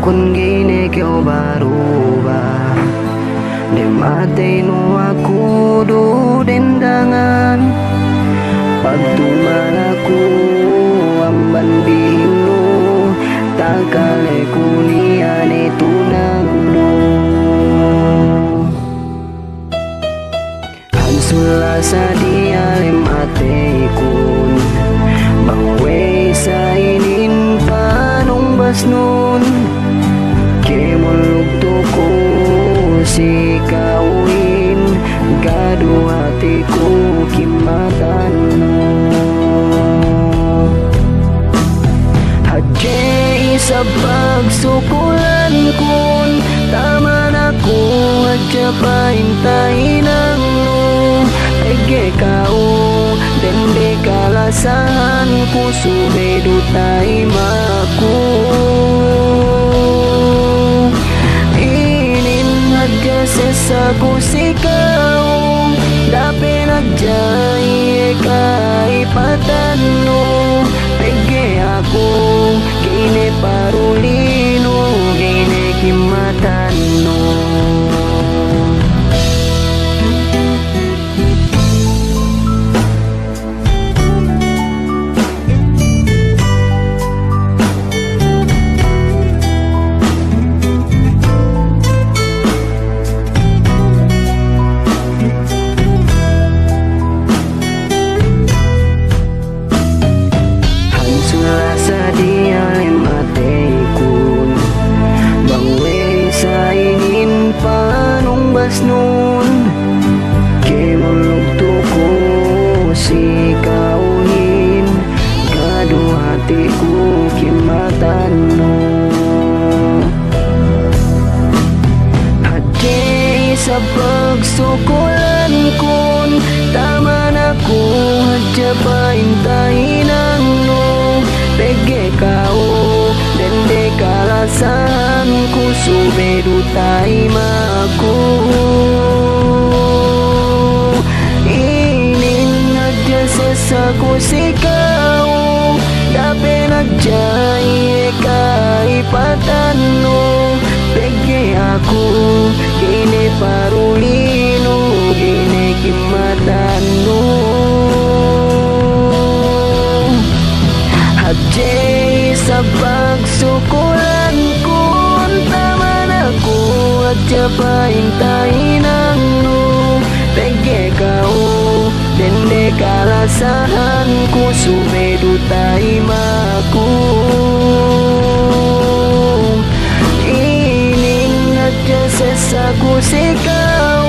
kun gini kau berubah. Di matenu aku du dendangan, pagtuman aku amban bihinu, tak kale kunian itu nagno. Hansula sa dialim atekun, bawe sa inin panong basnon, kemulog ko si kawin, gado hatiku kimatan mo. Hadje isa pagsukulan kun, tama na ko hadya pahintahin ang no. Ege kao, dende kalasahan ko, subedo tayo maku. Sesaku sikau dapat nagjay kaipatan no. Pege aku gini parulino, gini kimatan no. Nun kemulog ko si kaunin, gado hatiku kimatan no. Hadje sa pagsukulan kun, tama na ko hadya pahintahin ang no. Pege kao, dende kalasan ko, subedo tayo maku. Inin adya sesaku sikau dapat nagjay kaipatan no. Pege aku gini parulino, gini kimatan no. Hadje sa pagsukulan kun, tama na ko hadya pahintahin ang no. Pege kau, dende kalasahan ko, subedo tayo maku. Ining hadya sesaku sikau